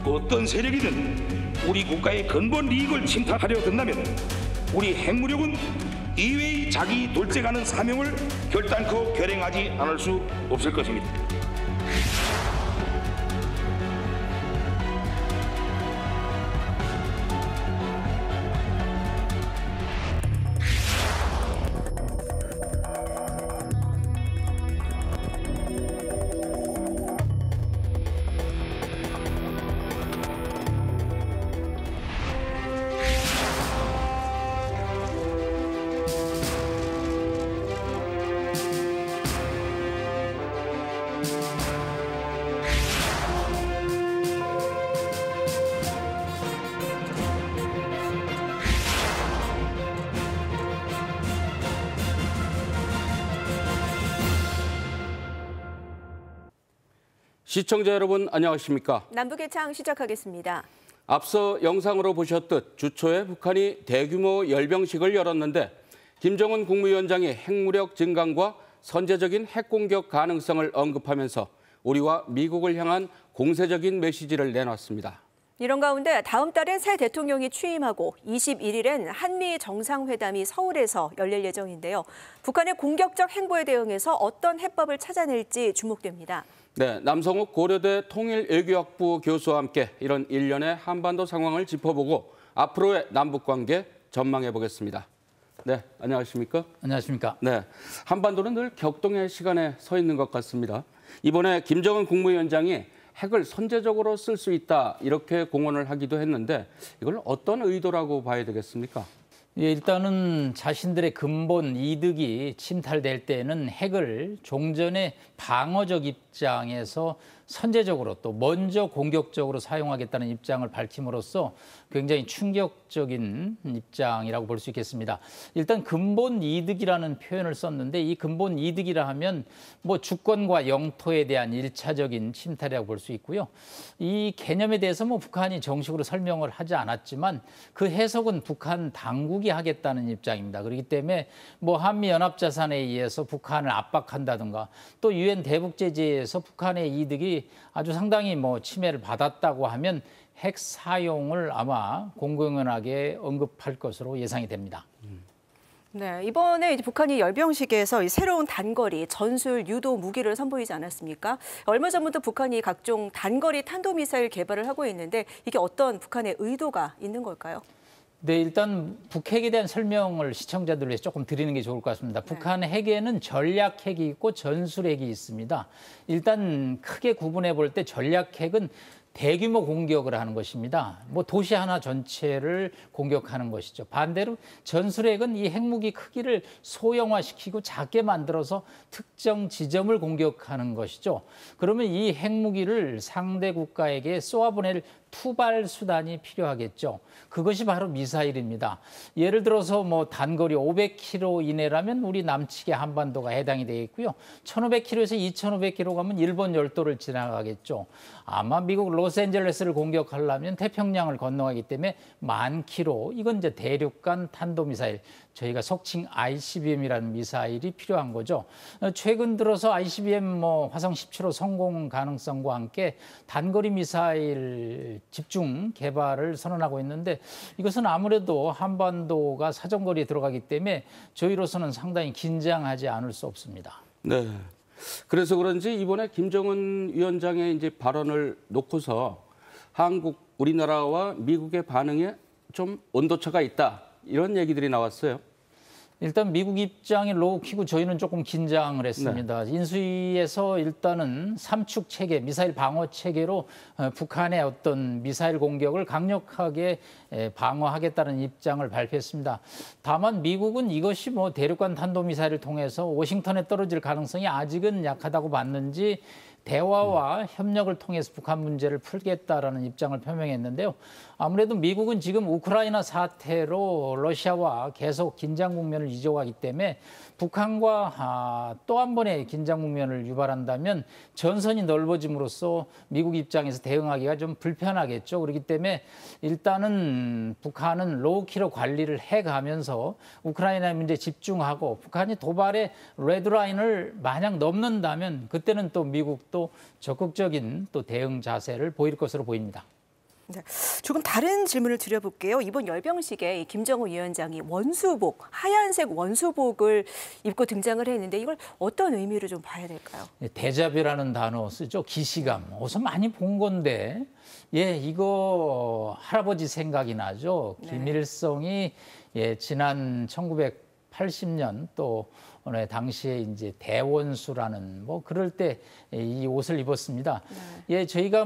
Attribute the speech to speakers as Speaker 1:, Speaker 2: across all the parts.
Speaker 1: 어떤 세력이든 우리 국가의 근본 이익을 침탈하려 든다면 우리 핵무력은 이외의 자기 돌직하는 사명을 결단코 결행하지 않을 수 없을 것입니다.
Speaker 2: 시청자 여러분 안녕하십니까?
Speaker 3: 남북의 창 시작하겠습니다.
Speaker 2: 앞서 영상으로 보셨듯 주초에 북한이 대규모 열병식을 열었는데 김정은 국무위원장이 핵무력 증강과 선제적인 핵공격 가능성을 언급하면서 우리와 미국을 향한 공세적인 메시지를 내놨습니다.
Speaker 3: 이런 가운데 다음 달에 새 대통령이 취임하고 21일엔 한미 정상회담이 서울에서 열릴 예정인데요. 북한의 공격적 행보에 대응해서 어떤 해법을 찾아낼지 주목됩니다.
Speaker 2: 네, 남성욱 고려대 통일외교학부 교수와 함께 이런 일련의 한반도 상황을 짚어보고 앞으로의 남북관계 전망해 보겠습니다. 네, 안녕하십니까?
Speaker 4: 안녕하십니까?
Speaker 2: 네, 한반도는 늘 격동의 시간에 서 있는 것 같습니다. 이번에 김정은 국무위원장이 핵을 선제적으로 쓸 수 있다 이렇게 공언을 하기도 했는데 이걸 어떤 의도라고 봐야 되겠습니까?
Speaker 4: 예, 일단은 자신들의 근본 이득이 침탈될 때는 핵을 종전의 방어적 입장에서 선제적으로 또 먼저 공격적으로 사용하겠다는 입장을 밝힘으로써 굉장히 충격적인 입장이라고 볼 수 있겠습니다. 일단 근본 이득이라는 표현을 썼는데 이 근본 이득이라 하면 뭐 주권과 영토에 대한 일차적인 침탈이라고 볼 수 있고요. 이 개념에 대해서 뭐 북한이 정식으로 설명을 하지 않았지만 그 해석은 북한 당국이 하겠다는 입장입니다. 그렇기 때문에 뭐 한미연합자산에 의해서 북한을 압박한다든가 또 유엔 대북제재에서 북한의 이득이 아주 상당히 뭐 침해를 받았다고 하면 핵 사용을 아마 공공연하게 언급할 것으로 예상이 됩니다.
Speaker 3: 네, 이번에 이제 북한이 열병식에서 새로운 단거리 전술 유도 무기를 선보이지 않았습니까? 얼마 전부터 북한이 각종 단거리 탄도미사일 개발을 하고 있는데 이게 어떤 북한의 의도가 있는 걸까요?
Speaker 4: 네, 일단 북핵에 대한 설명을 시청자들 위해서 조금 드리는 게 좋을 것 같습니다. 북한 핵에는 전략핵이 있고 전술핵이 있습니다. 일단 크게 구분해 볼 때 전략핵은 대규모 공격을 하는 것입니다. 뭐 도시 하나 전체를 공격하는 것이죠. 반대로 전술핵은 이 핵무기 크기를 소형화시키고 작게 만들어서 특정 지점을 공격하는 것이죠. 그러면 이 핵무기를 상대 국가에게 쏘아보낼 투발 수단이 필요하겠죠. 그것이 바로 미사일입니다. 예를 들어서 뭐 단거리 500km 이내라면 우리 남측의 한반도가 해당이 되겠고요. 1500km에서 2500km 가면 일본 열도를 지나가겠죠. 아마 미국 로스앤젤레스를 공격하려면 태평양을 건너가기 때문에 10,000km, 이건 이제 대륙간 탄도미사일, 저희가 속칭 ICBM이라는 미사일이 필요한 거죠. 최근 들어서 ICBM 뭐 화성 17호 성공 가능성과 함께 단거리 미사일 집중 개발을 선언하고 있는데 이것은 아무래도 한반도가 사정거리에 들어가기 때문에 저희로서는 상당히 긴장하지 않을 수 없습니다.
Speaker 2: 네. 그래서 그런지 이번에 김정은 위원장의 이제 발언을 놓고서 한국, 우리나라와 미국의 반응에 좀 온도차가 있다, 이런 얘기들이 나왔어요.
Speaker 4: 일단 미국 입장이 로우키고 저희는 조금 긴장을 했습니다.
Speaker 2: 네.
Speaker 4: 인수위에서 일단은 삼축 체계, 미사일 방어 체계로 북한의 어떤 미사일 공격을 강력하게 방어하겠다는 입장을 발표했습니다. 다만 미국은 이것이 뭐 대륙간 탄도미사일을 통해서 워싱턴에 떨어질 가능성이 아직은 약하다고 봤는지 대화와 협력을 통해서 북한 문제를 풀겠다라는 입장을 표명했는데요. 아무래도 미국은 지금 우크라이나 사태로 러시아와 계속 긴장 국면을 이어가기 때문에 북한과 또 한 번의 긴장 국면을 유발한다면 전선이 넓어짐으로써 미국 입장에서 대응하기가 좀 불편하겠죠. 그렇기 때문에 일단은 북한은 로우키로 관리를 해가면서 우크라이나 문제에 집중하고 북한이 도발의 레드라인을 만약 넘는다면 그때는 또 미국도 적극적인 또 대응 자세를 보일 것으로 보입니다.
Speaker 3: 네. 조금 다른 질문을 드려볼게요. 이번 열병식에 이 김정은 위원장이 원수복, 하얀색 원수복을 입고 등장을 했는데 이걸 어떤 의미로 좀 봐야 될까요?
Speaker 4: 대자뷰라는 단어 쓰죠. 기시감. 어디서 많이 본 건데, 이거 할아버지 생각이 나죠.
Speaker 3: 네.
Speaker 4: 김일성이 지난 1980년 또 당시에 이제 대원수라는 그럴 때 이 옷을 입었습니다.
Speaker 3: 네.
Speaker 4: 저희가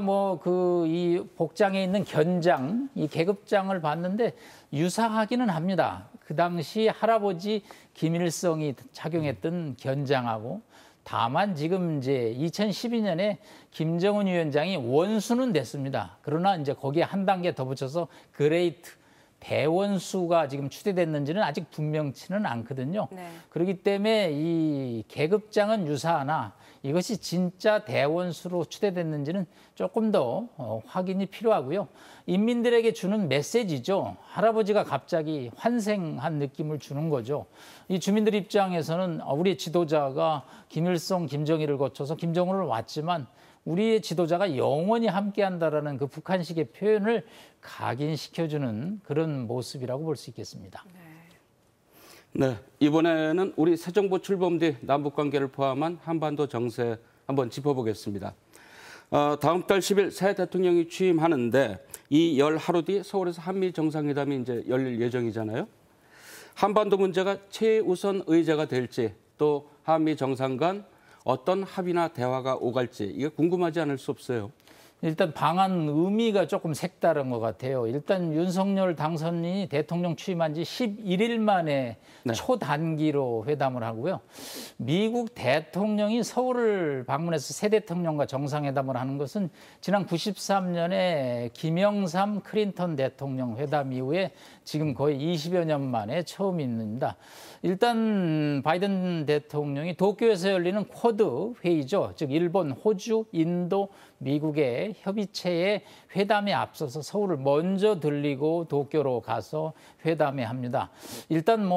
Speaker 4: 이 복장에 있는 견장, 이 계급장을 봤는데 유사하기는 합니다. 그 당시 할아버지 김일성이 착용했던 견장하고 다만 지금 이제 2012년에 김정은 위원장이 원수는 됐습니다. 그러나 이제 거기에 한 단계 더 붙여서 그레이트 대원수가 지금 추대됐는지는 아직 분명치는 않거든요.
Speaker 3: 네.
Speaker 4: 그렇기 때문에 이 계급장은 유사하나 이것이 진짜 대원수로 추대됐는지는 조금 더 확인이 필요하고요. 인민들에게 주는 메시지죠. 할아버지가 갑자기 환생한 느낌을 주는 거죠. 이 주민들 입장에서는 우리의 지도자가 김일성, 김정일을 거쳐서 김정은을 왔지만 우리의 지도자가 영원히 함께한다라는 그 북한식의 표현을 각인시켜주는 그런 모습이라고 볼 수 있겠습니다.
Speaker 2: 네, 이번에는 우리 새 정부 출범 뒤 남북 관계를 포함한 한반도 정세 한번 짚어보겠습니다. 다음 달 10일 새 대통령이 취임하는데 이 열 하루 뒤 서울에서 한미 정상회담이 이제 열릴 예정이잖아요. 한반도 문제가 최우선 의제가 될지 또 한미 정상 간 어떤 합의나 대화가 오갈지 이게 궁금하지 않을 수 없어요.
Speaker 4: 일단 방한 의미가 조금 색다른 것 같아요. 일단 윤석열 당선인이 대통령 취임한 지 11일 만에
Speaker 2: 네.
Speaker 4: 초단기로 회담을 하고요. 미국 대통령이 서울을 방문해서 새 대통령과 정상회담을 하는 것은 지난 93년에 김영삼 클린턴 대통령 회담 이후에 지금 거의 20여 년 만에 처음입니다. 일단 바이든 대통령이 도쿄에서 열리는 쿼드 회의죠. 즉 일본, 호주, 인도, 미국의 협의체의 회담에 앞서서 서울을 먼저 들리고 도쿄로 가서 회담에 합니다. 일단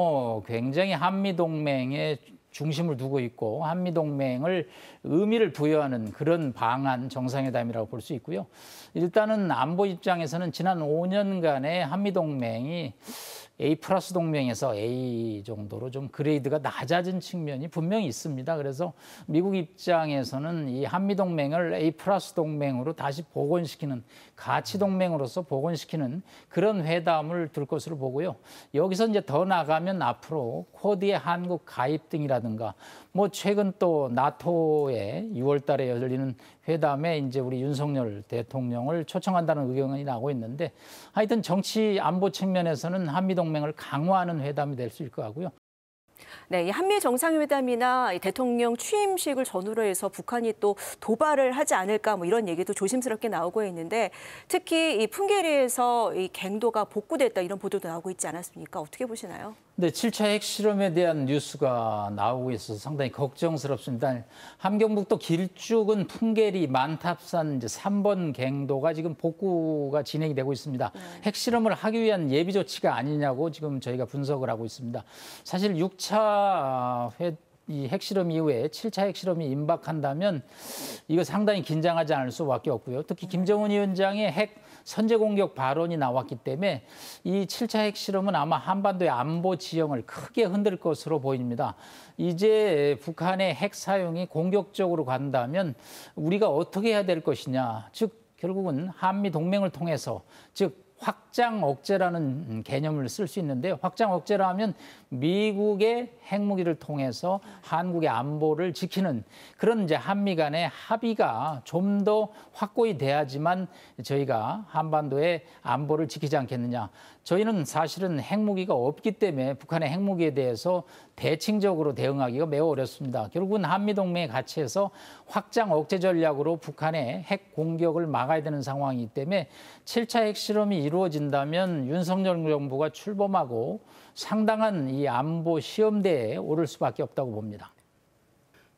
Speaker 4: 굉장히 한미동맹에 중심을 두고 있고 한미동맹을 의미를 부여하는 그런 방한 정상회담이라고 볼 수 있고요. 일단은 안보 입장에서는 지난 5년간의 한미동맹이 A+ 동맹에서 A 정도로 좀 그레이드가 낮아진 측면이 분명히 있습니다. 그래서 미국 입장에서는 이 한미동맹을 A+ 동맹으로 다시 복원시키는 가치 동맹으로서 복원시키는 그런 회담을 둘 것으로 보고요. 여기서 이제 더 나가면 앞으로 쿼드의 한국 가입 등이라든가 최근 또 나토에 6월 달에 열리는 회담에 이제 우리 윤석열 대통령을 초청한다는 의견이 나오고 있는데 하여튼 정치 안보 측면에서는 한미동맹을 강화하는 회담이 될 수 있을 것 같고요.
Speaker 3: 네, 이 한미 정상회담이나 이 대통령 취임식을 전후로 해서 북한이 또 도발을 하지 않을까 이런 얘기도 조심스럽게 나오고 있는데 특히 이 풍계리에서 이 갱도가 복구됐다 이런 보도도 나오고 있지 않았습니까? 어떻게 보시나요?
Speaker 4: 네, 7차 핵실험에 대한 뉴스가 나오고 있어서 상당히 걱정스럽습니다. 함경북도 길쭉은 풍계리 만탑산 이제 3번 갱도가 지금 복구가 진행이 되고 있습니다. 핵실험을 하기 위한 예비 조치가 아니냐고 지금 저희가 분석을 하고 있습니다. 사실 6차 이 핵실험 이후에 7차 핵실험이 임박한다면 이거 상당히 긴장하지 않을 수밖에 없고요. 특히 김정은 위원장의 핵 선제 공격 발언이 나왔기 때문에 이 7차 핵실험은 아마 한반도의 안보 지형을 크게 흔들 것으로 보입니다. 이제 북한의 핵 사용이 공격적으로 간다면 우리가 어떻게 해야 될 것이냐. 즉 결국은 한미 동맹을 통해서 즉 확장 억제라는 개념을 쓸 수 있는데요. 확장 억제라 하면 미국의 핵무기를 통해서 한국의 안보를 지키는 그런 이제 한미 간의 합의가 좀 더 확고히 돼야지만 저희가 한반도의 안보를 지키지 않겠느냐. 저희는 사실은 핵무기가 없기 때문에 북한의 핵무기에 대해서 대칭적으로 대응하기가 매우 어렵습니다. 결국은 한미동맹에 같이 해서 확장 억제 전략으로 북한의 핵 공격을 막아야 되는 상황이기 때문에 7차 핵실험이 이루어진다면 윤석열 정부가 출범하고 상당한 이 안보 시험대에 오를 수밖에 없다고 봅니다.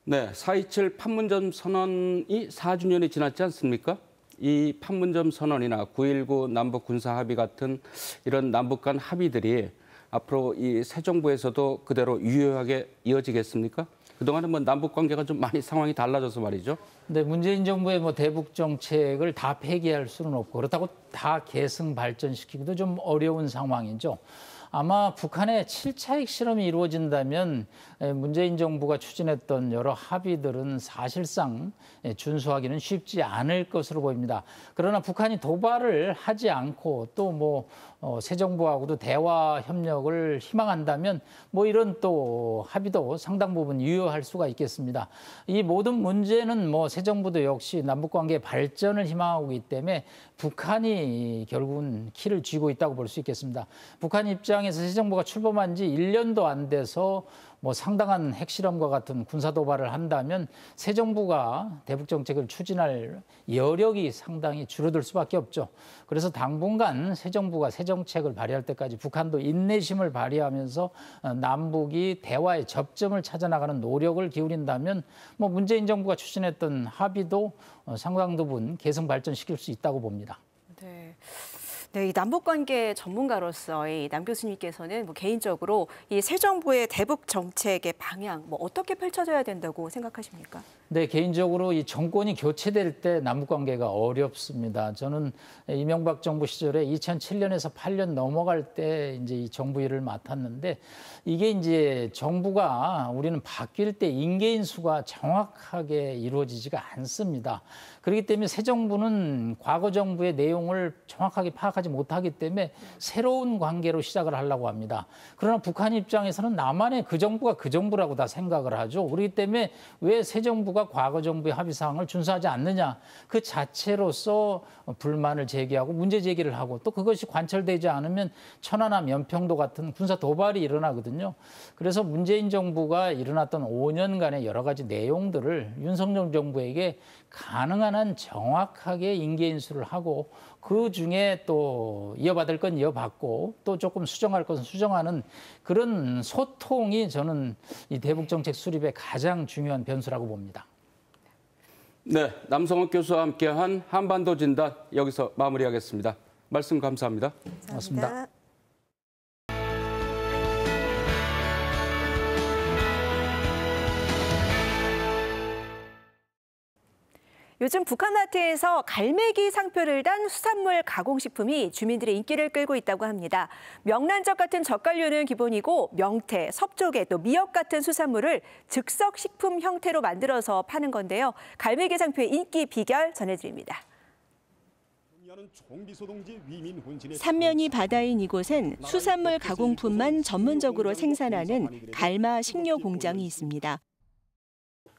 Speaker 2: 네, 4.27 판문점 선언이 4주년이 지났지 않습니까? 이 판문점 선언이나 9.19 남북 군사 합의 같은 이런 남북 간 합의들이 앞으로 이 새 정부에서도 그대로 유효하게 이어지겠습니까? 그동안은 뭐 남북 관계가 좀 많이 상황이 달라져서 말이죠.
Speaker 4: 근데 문재인 정부의 뭐 대북 정책을 다 폐기할 수는 없고 그렇다고 다 계승 발전시키기도 좀 어려운 상황이죠. 아마 북한의 7차 핵실험이 이루어진다면 문재인 정부가 추진했던 여러 합의들은 사실상 준수하기는 쉽지 않을 것으로 보입니다. 그러나 북한이 도발을 하지 않고 또 새 정부하고도 대화 협력을 희망한다면 뭐 이런 또 합의도 상당 부분 유효할 수가 있겠습니다. 이 모든 문제는 뭐 새 정부도 역시 남북 관계 발전을 희망하고 있기 때문에 북한이 결국은 키를 쥐고 있다고 볼 수 있겠습니다. 북한 입장에서 새 정부가 출범한 지 1년도 안 돼서 뭐 상당한 핵실험과 같은 군사 도발을 한다면 새 정부가 대북 정책을 추진할 여력이 상당히 줄어들 수밖에 없죠. 그래서 당분간 새 정부가 새 정책을 발휘할 때까지 북한도 인내심을 발휘하면서 남북이 대화의 접점을 찾아 나가는 노력을 기울인다면 뭐 문재인 정부가 추진했던 합의도 상당 부분 개선 발전시킬 수 있다고 봅니다.
Speaker 3: 네, 이 남북관계 전문가로서 남 교수님께서는 뭐 개인적으로 이 새 정부의 대북 정책의 방향 뭐 어떻게 펼쳐져야 된다고 생각하십니까?
Speaker 4: 네, 개인적으로 이 정권이 교체될 때 남북관계가 어렵습니다. 저는 이명박 정부 시절에 2007년에서 8년 넘어갈 때 이제 이 정부 일을 맡았는데 이게 이제 정부가 우리는 바뀔 때 인계인수가 정확하게 이루어지지가 않습니다. 그렇기 때문에 새 정부는 과거 정부의 내용을 정확하게 파악하지 못하기 때문에 새로운 관계로 시작을 하려고 합니다. 그러나 북한 입장에서는 나만의 그 정부가 그 정부라고 다 생각을 하죠. 그렇기 때문에 왜 새 정부가 과거 정부의 합의사항을 준수하지 않느냐. 그 자체로서 불만을 제기하고 문제 제기를 하고 또 그것이 관철되지 않으면 천안함, 연평도 같은 군사 도발이 일어나거든요. 그래서 문재인 정부가 일어났던 5년간의 여러 가지 내용들을 윤석열 정부에게 가능한 한 정확하게 인계인수를 하고 그중에 또 이어받을 건 이어받고 또 조금 수정할 것은 수정하는 그런 소통이 저는 이 대북 정책 수립의 가장 중요한 변수라고 봅니다.
Speaker 2: 네, 남성욱 교수와 함께한 한반도 진단 여기서 마무리하겠습니다. 말씀 감사합니다.
Speaker 4: 고맙습니다.
Speaker 3: 요즘 북한 마트에서 갈매기 상표를 단 수산물 가공식품이 주민들의 인기를 끌고 있다고 합니다. 명란젓 같은 젓갈류는 기본이고 명태, 섭조개, 또 미역 같은 수산물을 즉석식품 형태로 만들어서 파는 건데요. 갈매기 상표의 인기 비결 전해드립니다.
Speaker 5: 삼면이 바다인 이곳엔 수산물 가공품만 전문적으로 생산하는 갈마 식료 공장이 있습니다.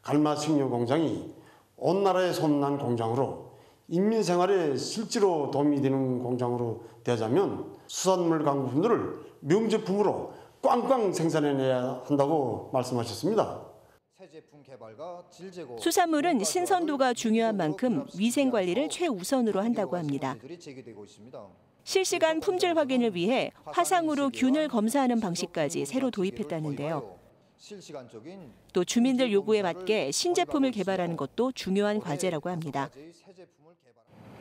Speaker 6: 갈마 식료 공장이 온 나라에 소문난 공장으로 인민 생활에 실제로 도움이 되는 공장으로 되자면 수산물 가공품들을 명제품으로 꽝꽝 생산해내야 한다고 말씀하셨습니다.
Speaker 5: 수산물은 신선도가 중요한 만큼 위생 관리를 최우선으로 한다고 합니다. 실시간 품질 확인을 위해 화상으로 균을 검사하는 방식까지 새로 도입했다는데요. 또 주민들 요구에 맞게 신제품을 개발하는 것도 중요한 과제라고 합니다.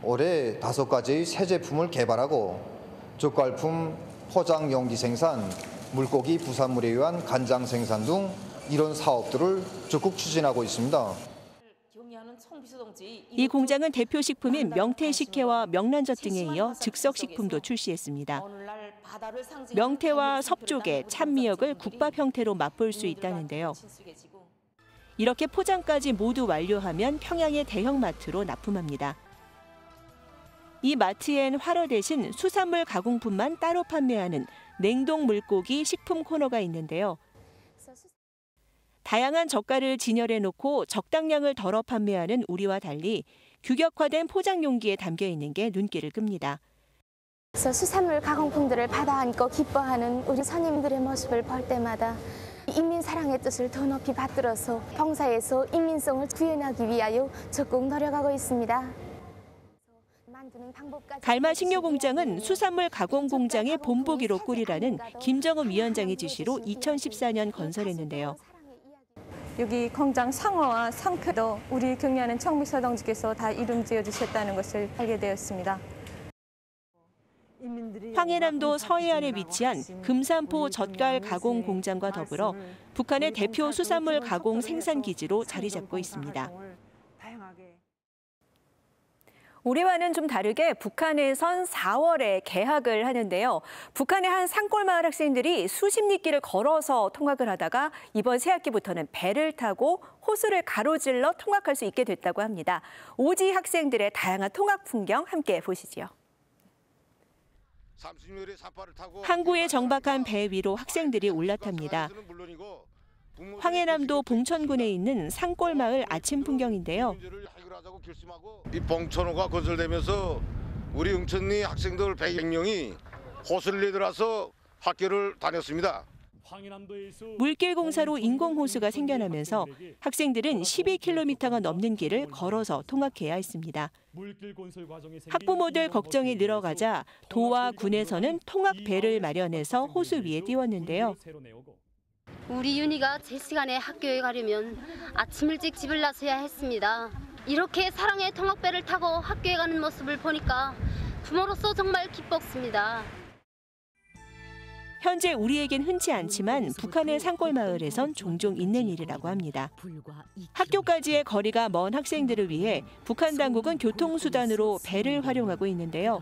Speaker 7: 올해 5가지의 새 제품을 개발하고 젓갈품, 포장 용기 생산, 물고기 부산물에 의한 간장 생산 등 이런 사업들을 적극 추진하고 있습니다.
Speaker 5: 이 공장은 대표 식품인 명태 식혜와 명란젓 등에 이어 즉석 식품도 출시했습니다. 명태와 섭조개, 참미역을 국밥 형태로 맛볼 수 있다는데요. 이렇게 포장까지 모두 완료하면 평양의 대형마트로 납품합니다. 이 마트엔 활어 대신 수산물 가공품만 따로 판매하는 냉동 물고기 식품 코너가 있는데요. 다양한 젓갈을 진열해 놓고 적당량을 덜어 판매하는 우리와 달리 규격화된 포장 용기에 담겨 있는 게 눈길을 끕니다.
Speaker 8: 수산물 가공품들을 받아 안고 기뻐하는 우리 손님들의 모습을 볼 때마다 인민 사랑의 뜻을 더 높이 받들어서 봉사에서 인민성을 구현하기 위하여 적극 노력하고 있습니다.
Speaker 5: 갈마 식료공장은 수산물 가공 공장의 본보기로 꾸리라는 김정은 위원장의 지시로 2014년 건설했는데요.
Speaker 9: 여기 공장 상호와 상표도 우리 경리하는 청미서 동지께서 다 이름 지어주셨다는 것을 알게 되었습니다.
Speaker 5: 황해남도 서해안에 위치한 금산포 젓갈 가공 공장과 더불어 북한의 대표 수산물 가공 생산 기지로 자리 잡고 있습니다.
Speaker 3: 우리와는 좀 다르게 북한에선 4월에 개학을 하는데요. 북한의 한 산골마을 학생들이 수십 리길을 걸어서 통학을 하다가 이번 새학기부터는 배를 타고 호수를 가로질러 통학할 수 있게 됐다고 합니다. 오지 학생들의 다양한 통학 풍경 함께 보시죠.
Speaker 5: 항구에 정박한 배 위로 학생들이 올라탑니다. 황해남도 봉천군에 있는 산골마을 아침 풍경인데요.
Speaker 10: 이 봉천호가 건설되면서 우리 응천리 학생들 100명이 호수를 내들어서 학교를 다녔습니다.
Speaker 5: 물길 공사로 인공호수가 생겨나면서 학생들은 12km가 넘는 길을 걸어서 통학해야 했습니다. 학부모들 걱정이 늘어가자 도와 군에서는 통학배를 마련해서 호수 위에 띄웠는데요.
Speaker 11: 우리 윤희가 제 시간에 학교에 가려면 아침 일찍 집을 나서야 했습니다. 이렇게 사랑의 통학배를 타고 학교에 가는 모습을 보니까 부모로서 정말 기뻤습니다.
Speaker 5: 현재 우리에겐 흔치 않지만 북한의 산골마을에선 종종 있는 일이라고 합니다. 학교까지의 거리가 먼 학생들을 위해 북한 당국은 교통수단으로 배를 활용하고 있는데요.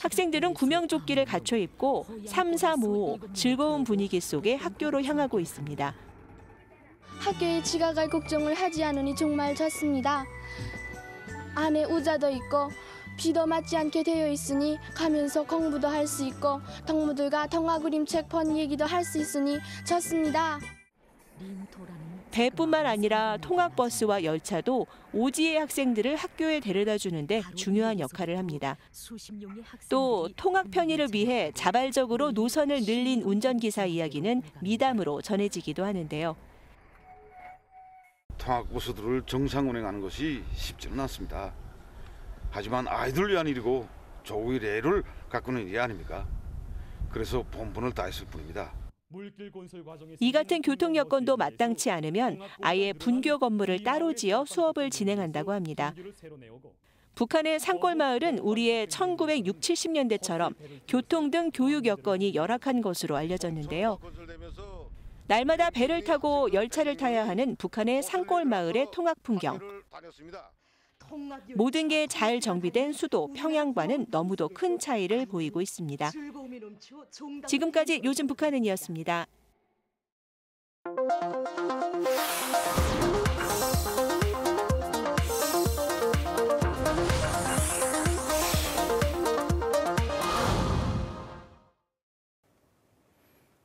Speaker 5: 학생들은 구명조끼를 갖춰 입고 3-4-5 즐거운 분위기 속에 학교로 향하고 있습니다.
Speaker 8: 학교에 지각할 걱정을 하지 않으니 정말 좋습니다. 안에 의자도 있고 비도 맞지 않게 되어 있으니 가면서 공부도 할 수 있고 동무들과 동화 그림책 본 얘기도 할 수 있으니 좋습니다.
Speaker 5: 배뿐만 아니라 통학버스와 열차도 오지의 학생들을 학교에 데려다 주는데 중요한 역할을 합니다. 또 통학 편의를 위해 자발적으로 노선을 늘린 운전기사 이야기는 미담으로 전해지기도 하는데요.
Speaker 10: 통학버스들을 정상 운행하는 것이 쉽지는 않습니다. 하지만 아이들 위한 일이고 조국의 예를 가꾸는 일이 아닙니까? 그래서 본분을 다했을 뿐입니다.
Speaker 5: 이 같은 교통 여건도 마땅치 않으면 아예 분교 건물을 따로 지어 수업을 진행한다고 합니다. 북한의 산골마을은 우리의 1960, 70년대처럼 교통 등 교육 여건이 열악한 것으로 알려졌는데요. 날마다 배를 타고 열차를 타야 하는 북한의 산골마을의 통학 풍경. 모든 게 잘 정비된 수도 평양과는 너무도 큰 차이를 보이고 있습니다. 지금까지 요즘 북한은이었습니다.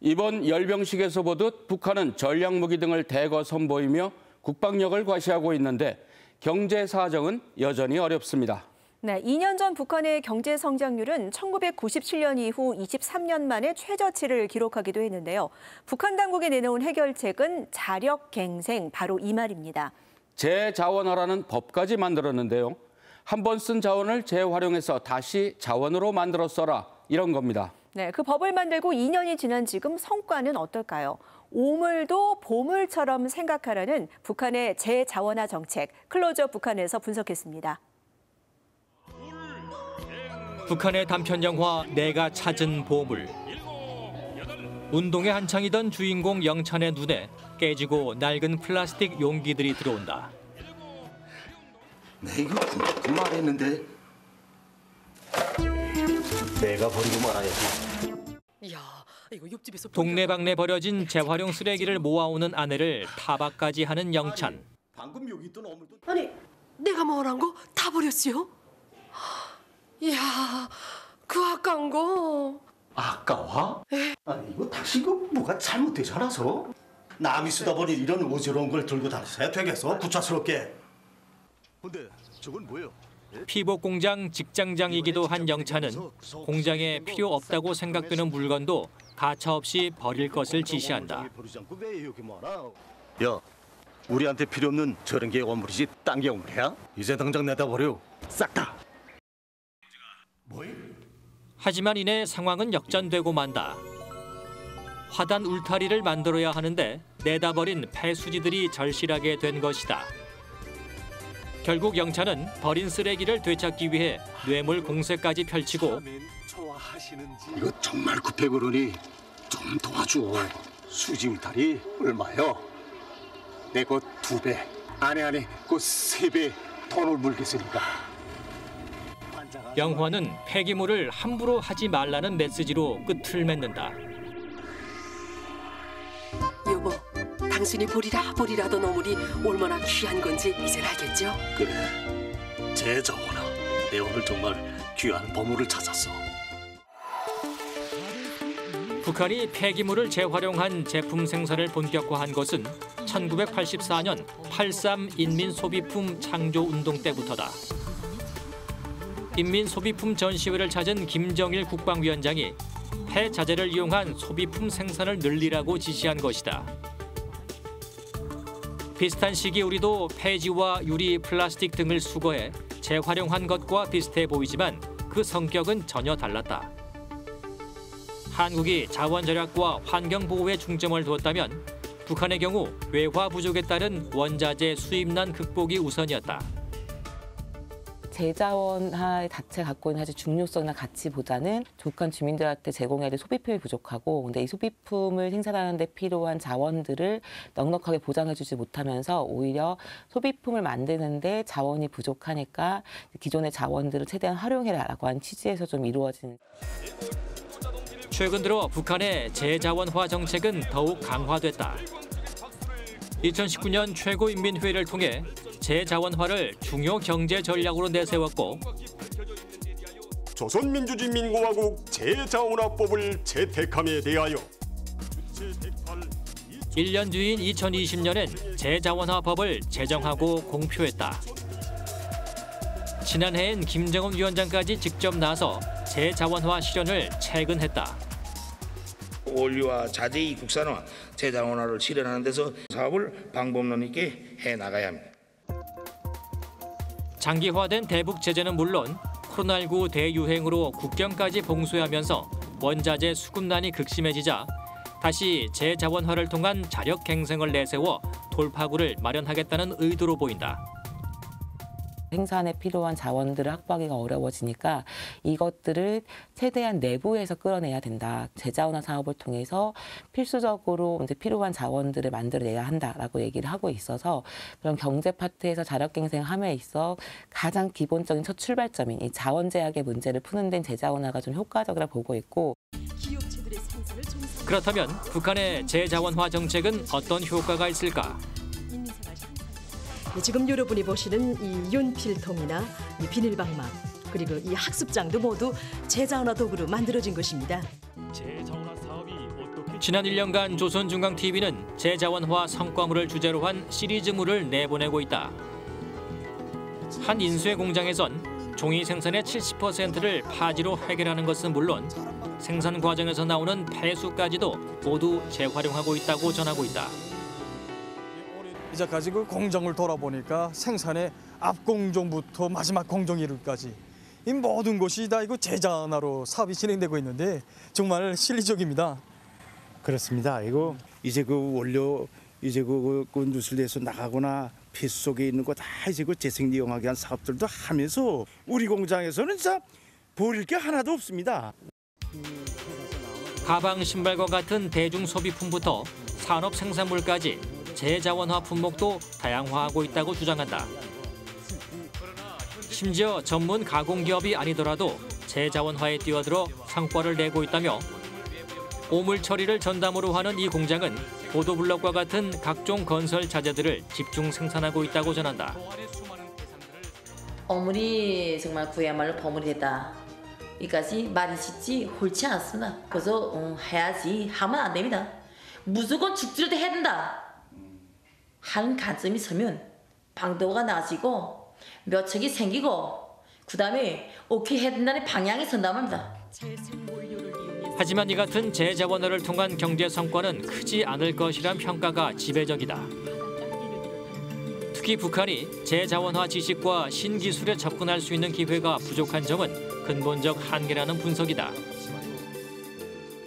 Speaker 2: 이번 열병식에서 보듯 북한은 전략무기 등을 대거 선보이며 국방력을 과시하고 있는데 경제 사정은 여전히 어렵습니다.
Speaker 3: 네, 2년 전 북한의 경제 성장률은 1997년 이후 23년 만에 최저치를 기록하기도 했는데요. 북한 당국이 내놓은 해결책은 자력갱생, 바로 이 말입니다.
Speaker 2: 재자원화라는 법까지 만들었는데요. 한 번 쓴 자원을 재활용해서 다시 자원으로 만들어 써라, 이런 겁니다.
Speaker 3: 네, 그 법을 만들고 2년이 지난 지금 성과는 어떨까요? 오물도 보물처럼 생각하라는 북한의 재자원화 정책, 클로즈업 북한에서 분석했습니다.
Speaker 12: 북한의 단편 영화 내가 찾은 보물. 운동에 한창이던 주인공 영찬의 눈에 깨지고 낡은 플라스틱 용기들이 들어온다.
Speaker 13: 내 이거 그 말했는데 내가 버리고 말아야지.
Speaker 14: 야, 이거 옆집에서
Speaker 12: 동네방네 버려진 재활용 쓰레기를 모아오는 아내를 타박까지 하는 영찬.
Speaker 13: 방금 여기 있던 어물도
Speaker 14: 아니, 내가 뭐란 거 다 버렸어요? 이야, 그 아까운 거.
Speaker 13: 아까워? 아니 이거 당신 그 뭐가 잘못되지 않아서? 남이 쓰다 버린 이런 어지러운 걸 들고 다니셔야 되겠어? 구차스럽게. 근데 저건 뭐예요?
Speaker 12: 피복 공장 직장장이기도 한 영찬은 공장에 필요 없다고 생각되는 물건도 가차없이 버릴 것을 지시한다.
Speaker 13: 야, 우리한테 필요 없는 저런 게 원물이지 딴 게 원물이야? 이제 당장 내다 버려. 싹 다.
Speaker 12: 하지만 이내 상황은 역전되고 만다. 화단 울타리를 만들어야 하는데 내다 버린 폐수지들이 절실하게 된 것이다. 결국 영차는 버린 쓰레기를 되찾기 위해 뇌물 공세까지 펼치고
Speaker 13: 이거 정말 급해 그러니 좀 도와줘. 수지 울타리 얼마요? 내 거 2배, 안에 그 3배 돈을 물겠으니까.
Speaker 12: 영화는 폐기물을 함부로 하지 말라는 메시지로 끝을 맺는다.
Speaker 14: 여보, 당신이 보리라던 어물이 얼마나 귀한 건지 이젠 알겠죠?
Speaker 13: 그래, 제자원아, 내 오늘 정말 귀한 보물을 찾았어.
Speaker 12: 북한이 폐기물을 재활용한 제품 생산을 본격화한 것은 1984년 8.3 인민소비품 창조운동 때부터다. 인민소비품 전시회를 찾은 김정일 국방위원장이 폐자재를 이용한 소비품 생산을 늘리라고 지시한 것이다. 비슷한 시기 우리도 폐지와 유리, 플라스틱 등을 수거해 재활용한 것과 비슷해 보이지만 그 성격은 전혀 달랐다. 한국이 자원 절약과 환경 보호에 중점을 두었다면 북한의 경우 외화 부족에 따른 원자재 수입난 극복이 우선이었다.
Speaker 15: 재자원화 자체 갖고 있는 사실 중요성이나 가치보다는 북한 주민들한테 제공해야 될 소비품이 부족하고, 근데 이 소비품을 생산하는 데 필요한 자원들을 넉넉하게 보장해주지 못하면서 오히려 소비품을 만드는데 자원이 부족하니까 기존의 자원들을 최대한 활용해라라고 한 취지에서 좀 이루어진.
Speaker 12: 최근 들어 북한의 재자원화 정책은 더욱 강화됐다. 2019년 최고인민회의를 통해 재자원화를 중요 경제 전략으로 내세웠고,
Speaker 16: 조선민주주의인민공화국 재자원화법을 채택함에 대하여
Speaker 12: 1년 뒤인 2020년엔 재자원화법을 제정하고 공표했다. 지난해엔 김정은 위원장까지 직접 나서 재자원화 실현을 체근했다.
Speaker 1: 원료와 자재의 국산화, 재자원화를 실현하는 데서 사업을 방법론 있게 해나가야 합니다.
Speaker 12: 장기화된 대북 제재는 물론 코로나19 대유행으로 국경까지 봉쇄하면서 원자재 수급난이 극심해지자 다시 재자원화를 통한 자력 갱생을 내세워 돌파구를 마련하겠다는 의도로 보인다.
Speaker 15: 생산에 필요한 자원들을 확보하기가 어려워지니까 이것들을 최대한 내부에서 끌어내야 된다. 재자원화 사업을 통해서 필수적으로 이제 필요한 자원들을 만들어내야 한다라고 얘기를 하고 있어서, 그런 경제 파트에서 자력갱생함에 있어 가장 기본적인 첫 출발점인 이 자원 제약의 문제를 푸는 데는 재자원화가 좀 효과적이라 보고 있고.
Speaker 12: 그렇다면 북한의 재자원화 정책은 어떤 효과가 있을까?
Speaker 14: 지금 여러분이 보시는 이 연필통이나 이 비닐방막, 그리고 이 학습장도 모두 재자원화 도구로 만들어진 것입니다.
Speaker 12: 지난 1년간 조선중앙TV는 재자원화 성과물을 주제로 한 시리즈물을 내보내고 있다. 한 인쇄 공장에선 종이 생산의 70%를 파지로 해결하는 것은 물론 생산 과정에서 나오는 폐수까지도 모두 재활용하고 있다고 전하고 있다.
Speaker 17: 이제까지 그 공정을 돌아보니까 생산의 앞 공정부터 마지막 공정 이르기까지 이 모든 것이 다 이거 재자원화로 사업이 진행되고 있는데 정말 실리적입니다.
Speaker 18: 그렇습니다. 이거 이제 그 원료 이제 그 누설돼서 나가거나 폐수 속에 있는 거 다 이제 그 재생 이용하게 한 사업들도 하면서 우리 공장에서는 진짜 버릴 게 하나도 없습니다.
Speaker 12: 가방, 신발과 같은 대중 소비품부터 산업 생산물까지 재자원화 품목도 다양화하고 있다고 주장한다. 심지어 전문 가공기업이 아니더라도 재자원화에 뛰어들어 성과를 내고 있다며 오물 처리를 전담으로 하는 이 공장은 보도블럭과 같은 각종 건설 자재들을 집중 생산하고 있다고 전한다.
Speaker 19: 어물이 정말 그야말로 버물이 됐다. 이까지 말이 쉽지 옳지 않습니다. 그래서 해야지 하면 안 됩니다. 무조건 죽더라도 해야 된다. 하는 관점이 서면 방도가 나아지고 묘책이 생기고 그다음에 오케이 해야 된다는 방향이 선담합니다.
Speaker 12: 하지만 이 같은 재자원화를 통한 경제 성과는 크지 않을 것이란 평가가 지배적이다. 특히 북한이 재자원화 지식과 신기술에 접근할 수 있는 기회가 부족한 점은 근본적 한계라는 분석이다.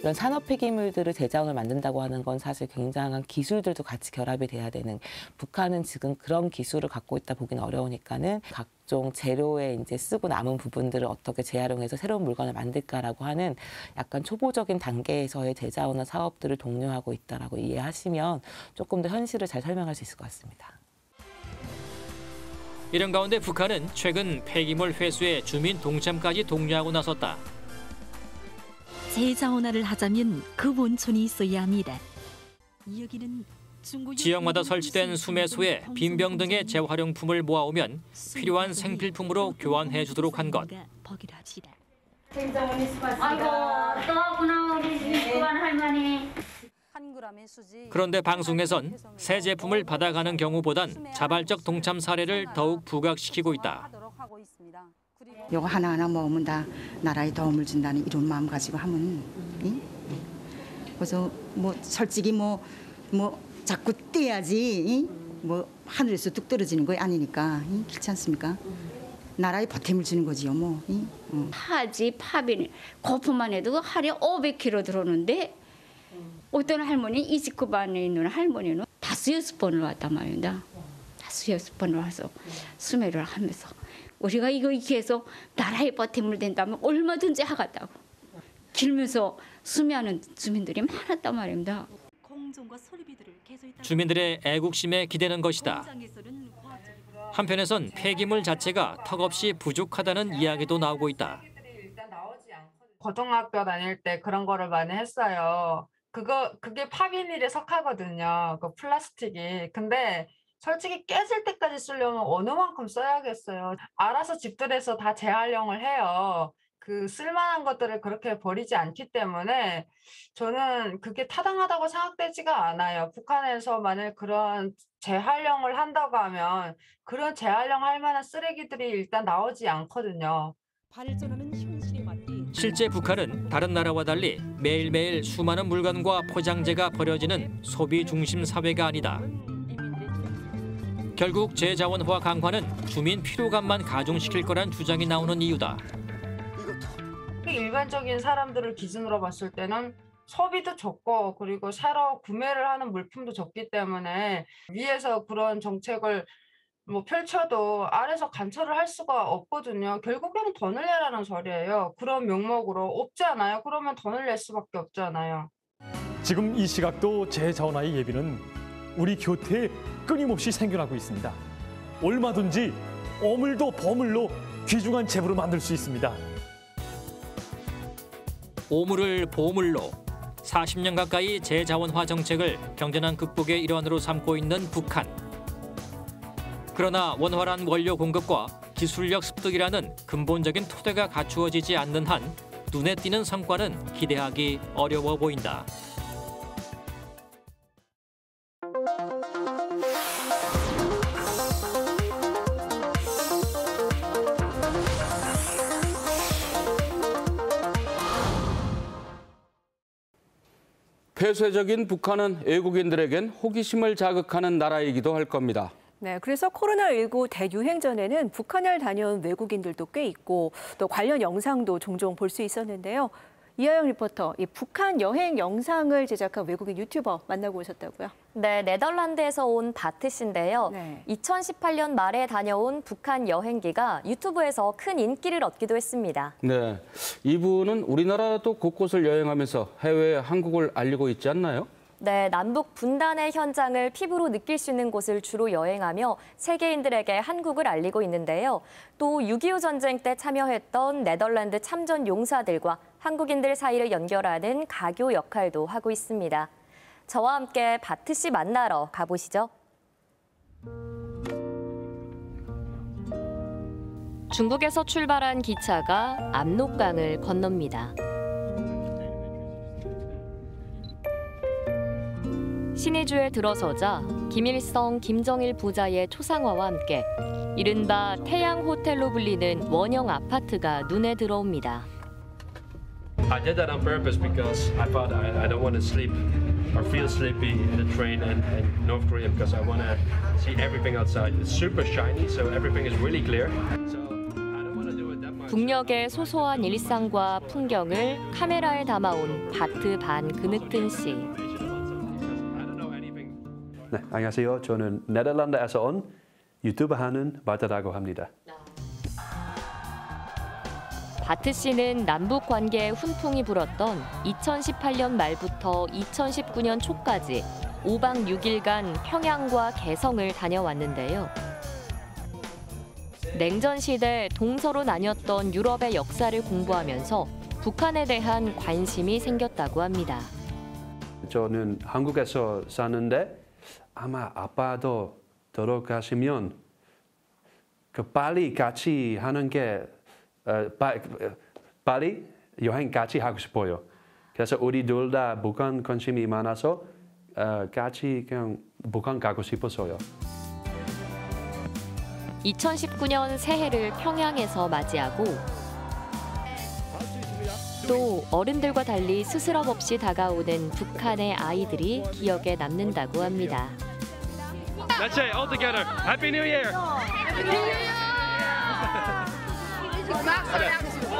Speaker 15: 이런 산업 폐기물들을 재자원을 만든다고 하는 건 사실 굉장한 기술들도 같이 결합이 돼야 되는, 북한은 지금 그런 기술을 갖고 있다 보기는 어려우니까는 각종 재료에 이제 쓰고 남은 부분들을 어떻게 재활용해서 새로운 물건을 만들까라고 하는 약간 초보적인 단계에서의 재자원화 사업들을 독려하고 있다라고 이해하시면 조금 더 현실을 잘 설명할 수 있을 것 같습니다.
Speaker 12: 이런 가운데 북한은 최근 폐기물 회수에 주민 동참까지 독려하고 나섰다.
Speaker 20: 재자원화를 하자면 그 원천이 있어야 합니다. 여기는
Speaker 12: 지역마다 설치된 수매소에 빈병 등의 재활용품을 모아오면 필요한 생필품으로 교환해 주도록 한 것.
Speaker 11: 아이고, 또 왔구나 우리 주한 할머니.
Speaker 12: 그런데 방송에선 새 제품을 받아가는 경우보단 자발적 동참 사례를 더욱 부각시키고 있다.
Speaker 21: 이거 하나하나 먹으면 다 나라에 도움을 준다는 이런 마음 가지고 하면, 그래서 뭐 솔직히 뭐 자꾸 떼야지 뭐 하늘에서 뚝 떨어지는 거 아니니까 그렇지 않습니까? 나라에 보탬을 주는 거지요 뭐.
Speaker 22: 파지 파빈 거품만 해도 하루에 500kg 들어오는데 어떤 할머니 29번 안에 있는 할머니는 5-6번을 왔단 말입니다. 5-6번을 와서 수매를 하면서 우리가 이거 이렇게 해서 나라에 보탬을 된다면 얼마든지 하겠다고 길면서 수매하는 주민들이 많았단 말입니다.
Speaker 12: 주민들의 애국심에 기대는 것이다. 한편에선 폐기물 자체가 턱없이 부족하다는 이야기도 나오고 있다.
Speaker 23: 고등학교 다닐 때 그런 거를 많이 했어요. 그게 파비닐에 속하거든요. 그 플라스틱이. 근데 솔직히 깨질 때까지 쓰려면 어느 만큼 써야겠어요. 알아서 집들에서 다 재활용을 해요. 그 쓸만한 것들을 그렇게 버리지 않기 때문에 저는 그게 타당하다고 생각되지가 않아요. 북한에서 만약 그런 재활용을 한다고 하면 그런 재활용할 만한 쓰레기들이 일단 나오지 않거든요.
Speaker 12: 실제 북한은 다른 나라와 달리 매일매일 수많은 물건과 포장재가 버려지는 소비 중심 사회가 아니다. 결국 재자원화 강화는 주민 피로감만 가중시킬 거란 주장이 나오는 이유다.
Speaker 23: 일반적인 사람들을 기준으로 봤을 때는 소비도 적고 그리고 새로 구매를 하는 물품도 적기 때문에 위에서 그런 정책을 뭐 펼쳐도 아래서 관철을 할 수가 없거든요. 결국에는 돈을 내라는 소리예요. 그런 명목으로 없잖아요. 그러면 돈을 낼 수밖에 없잖아요.
Speaker 24: 지금 이 시각도 재자원화의 예비는 우리 교태에 끊임없이 생겨나고 있습니다. 얼마든지 어물도 버물로 귀중한 재물을 만들 수 있습니다.
Speaker 12: 오물을 보물로 40년 가까이 재자원화 정책을 경제난 극복의 일환으로 삼고 있는 북한. 그러나 원활한 원료 공급과 기술력 습득이라는 근본적인 토대가 갖추어지지 않는 한 눈에 띄는 성과는 기대하기 어려워 보인다.
Speaker 2: 폐쇄적인 북한은 외국인들에겐 호기심을 자극하는 나라이기도 할 겁니다.
Speaker 3: 네, 그래서 코로나19 대유행 전에는 북한을 다녀온 외국인들도 꽤 있고 또 관련 영상도 종종 볼 수 있었는데요. 이하영 리포터, 이 북한 여행 영상을 제작한 외국인 유튜버 만나고 오셨다고요?
Speaker 25: 네, 네덜란드에서 온 바트 씨인데요. 2018년 말에 다녀온 북한 여행기가 유튜브에서 큰 인기를 얻기도 했습니다.
Speaker 2: 네, 이분은 우리나라도 곳곳을 여행하면서 해외에 한국을 알리고 있지 않나요?
Speaker 25: 네, 남북 분단의 현장을 피부로 느낄 수 있는 곳을 주로 여행하며 세계인들에게 한국을 알리고 있는데요. 또 6.25 전쟁 때 참여했던 네덜란드 참전 용사들과 한국인들 사이를 연결하는 가교 역할도 하고 있습니다. 저와 함께 바트 씨 만나러 가보시죠. 중국에서 출발한 기차가 압록강을 건넙니다. 신의주에 들어서자 김일성, 김정일 부자의 초상화와 함께 이른바 태양 호텔로 불리는 원형 아파트가 눈에 들어옵니다.
Speaker 26: I did that on purpose because I thought I don't want to sleep or feel sleepy in the train in North Korea because I want to see everything outside. It's super shiny, so everything is really clear. So I don't want to do it that much.
Speaker 25: 북녘의 소소한 일상과 풍경을 카메라에 담아온 바트 반 그늑튼 씨.
Speaker 4: 네, 안녕하세요. 저는 네덜란드에서 온 유튜브 하는 바트라고 합니다.
Speaker 25: 바트 씨는 남북 관계에 훈풍이 불었던 2018년 말부터 2019년 초까지 5박 6일간 평양과 개성을 다녀왔는데요. 냉전 시대 동서로 나뉘었던 유럽의 역사를 공부하면서 북한에 대한 관심이 생겼다고 합니다.
Speaker 4: 저는 한국에서 사는데 아마 아빠도 돌아가시면 빨리 같이 하는 게 빨리 여행 같이 하고 싶어요. 그래서 우리 둘 다 북한 관심이 많아서 같이 그냥 북한 가고 싶었어요.
Speaker 25: 2019년 새해를 평양에서 맞이하고 또 어른들과 달리 스스럼 없이 다가오는 북한의 아이들이 기억에 남는다고 합니다.
Speaker 26: Let's say all together, Happy New Year.
Speaker 6: Happy New Year.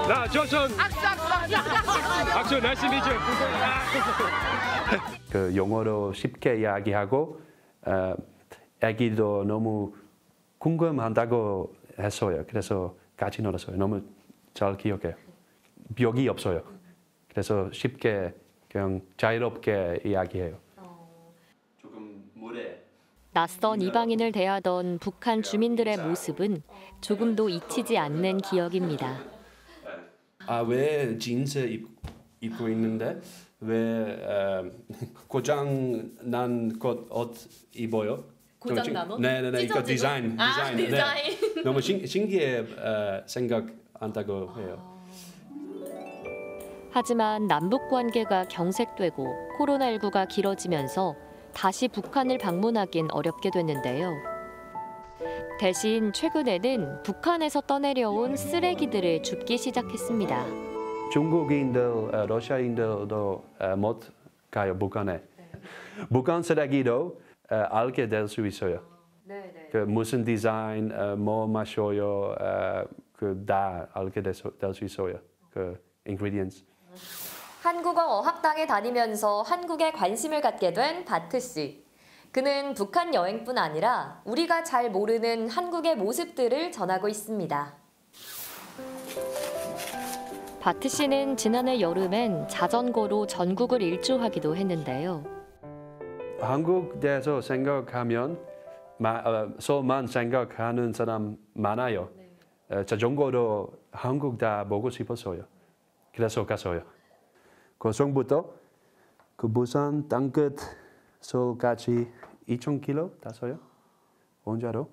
Speaker 26: 나 조선. 악수, nice to meet you.
Speaker 4: 그 영어로 쉽게 이야기하고 아기도 너무 궁금한다고 했어요. 그래서 같이 놀았어요. 너무 잘 기억해요. 벽이 없어요. 그래서 쉽게 그냥 자유롭게 이야기해요.
Speaker 25: 낯선 이방인을 대하던 북한 주민들의 모습은 조금도 잊히지 않는 기억입니다.
Speaker 4: 왜 진스 입고 있는데 왜 고장 난 옷 입어요?
Speaker 25: 고장 난 옷?
Speaker 4: 네네네. 이거 디자인.
Speaker 25: 디자인.
Speaker 4: 네. 너무 신기해 생각한다고 해요.
Speaker 25: 하지만 남북 관계가 경색되고 코로나19가 길어지면서 다시 북한을 방문하긴 어렵게 됐는데요. 대신 최근에는 북한에서 떠내려온 쓰레기들을 줍기 시작했습니다.
Speaker 4: 중국인들, 러시아인들도 못 가요, 북한에. 북한 쓰레기도 알게 될 수 있어요. 그 무슨 디자인, 뭐 마셔요, 다 알게 될 수 있어요. 그 ingredients.
Speaker 25: 한국어 어학당에 다니면서 한국에 관심을 갖게 된 바트 씨. 그는 북한 여행뿐 아니라 우리가 잘 모르는 한국의 모습들을 전하고 있습니다. 바트 씨는 지난해 여름엔 자전거로 전국을 일주하기도 했는데요.
Speaker 4: 한국 대해서 생각하면 서만 생각하는 사람 많아요. 자전거로 한국 다 보고 싶었어요. 그래서 갔어요. 고성부터 그 부산 땅끝서까지 2,000km 탔어요. 혼자로.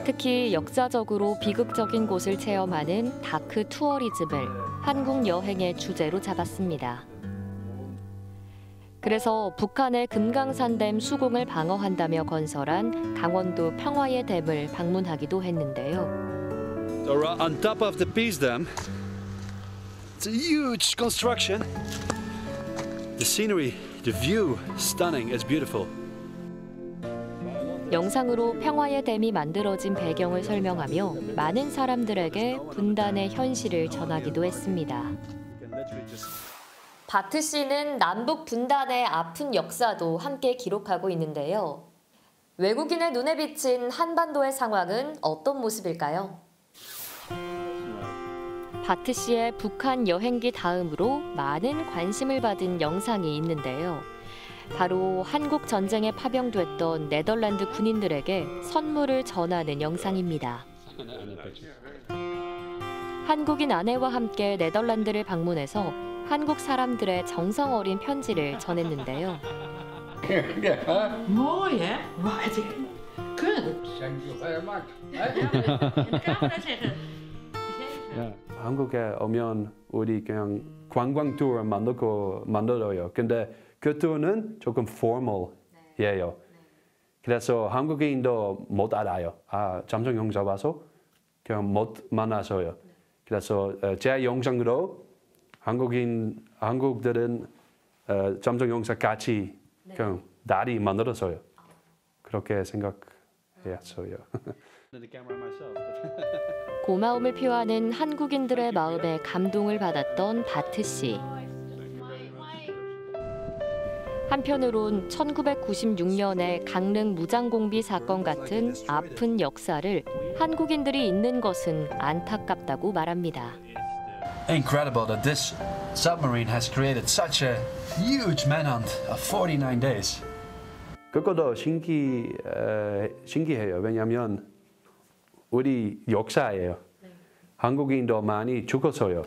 Speaker 25: 특히 역사적으로 비극적인 곳을 체험하는 다크 투어리즘을 한국 여행의 주제로 잡았습니다. 그래서 북한의 금강산댐 수공을 방어한다며 건설한 강원도 평화의 댐을 방문하기도 했는데요.
Speaker 7: So on top of the Peace Dam, it's a huge construction. The scenery, the view, stunning. It's beautiful.
Speaker 25: 영상으로 평화의 댐이 만들어진 배경을 설명하며 많은 사람들에게 분단의 현실을 전하기도 했습니다. 바트 씨는 남북 분단의 아픈 역사도 함께 기록하고 있는데요. 외국인의 눈에 비친 한반도의 상황은 어떤 모습일까요? 바트 씨의 북한 여행기 다음으로 많은 관심을 받은 영상이 있는데요. 바로 한국 전쟁에 파병됐던 네덜란드 군인들에게 선물을 전하는 영상입니다. 한국인 아내와 함께 네덜란드를 방문해서 한국 사람들의 정성 어린 편지를 전했는데요.
Speaker 6: 뭐예? 뭐지? Good.
Speaker 4: 한국에 오면 우리 그냥 관광 투어 만들어요. 근데 그 투어는 조금 포멀이에요. 그래서 한국인도 못 알아요. 잠정 형사 와서 그냥 못 만나서요. 그래서 제 영상으로 한국들은 잠정 형사 같이 그냥 다리 만들었어요. 그렇게 생각해요. 했어요.
Speaker 25: 고마움을 표하는 한국인들의 마음에 감동을 받았던 바트 씨. 한편으론 1996년의 강릉 무장공비 사건 같은 아픈 역사를 한국인들이 잊는 것은 안타깝다고 말합니다.
Speaker 7: Incredible that this submarine has created such a huge manhunt of 49 days.
Speaker 4: 그것도 신기해요. 왜냐하면 우리 역사예요. 한국인도 많이 죽었어요.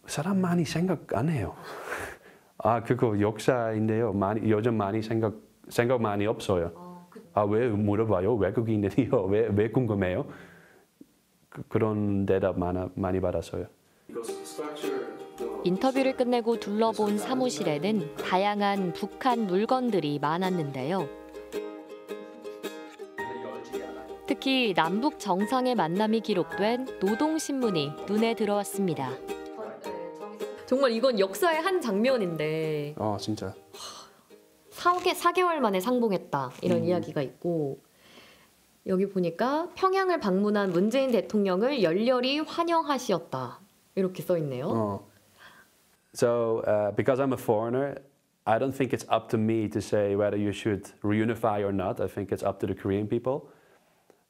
Speaker 4: 사람 많이 생각 안 해요. 그거 역사인데요. 요즘 많이 생각 많이 없어요. 왜 물어봐요? 외국인들이요. 왜 궁금해요? 그런 대답 많이 받았어요.
Speaker 25: 인터뷰를 끝내고 둘러본 사무실에는 다양한 북한 물건들이 많았는데요. 특히 남북 정상의 만남이 기록된 노동신문이 눈에 들어왔습니다. 정말 이건 역사의 한 장면인데
Speaker 4: 진짜
Speaker 25: 4개월 만에 상봉했다 이런 이야기가 있고 여기 보니까 평양을 방문한 문재인 대통령을 열렬히 환영하시었다 이렇게 써 있네요.
Speaker 4: So because I'm a foreigner, I don't think it's up to me to say whether you should reunify or not. I think it's up to the Korean people.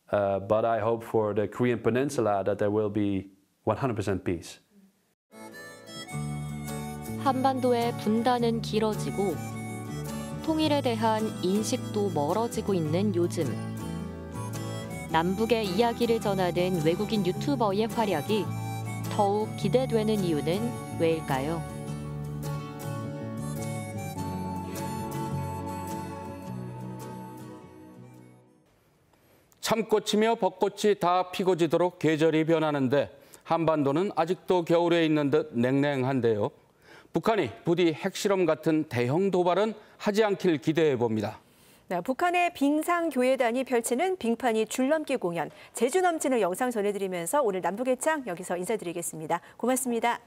Speaker 4: But I hope for the Korean peninsula that there will be 100% peace.
Speaker 25: 한반도의 분단은 길어지고 통일에 대한 인식도 멀어지고 있는 요즘. 남북의 이야기를 전하는 외국인 유튜버의 활약이 더욱 기대되는 이유는 왜일까요?
Speaker 2: 참꽃이며 벚꽃이 다 피고 지도록 계절이 변하는데 한반도는 아직도 겨울에 있는 듯 냉랭한데요. 북한이 부디 핵실험 같은 대형 도발은 하지 않길 기대해 봅니다.
Speaker 3: 네, 북한의 빙상교회단이 펼치는 빙판이 줄넘기 공연, 재주 넘치는 영상 전해드리면서 오늘 남북의 창 여기서 인사드리겠습니다. 고맙습니다.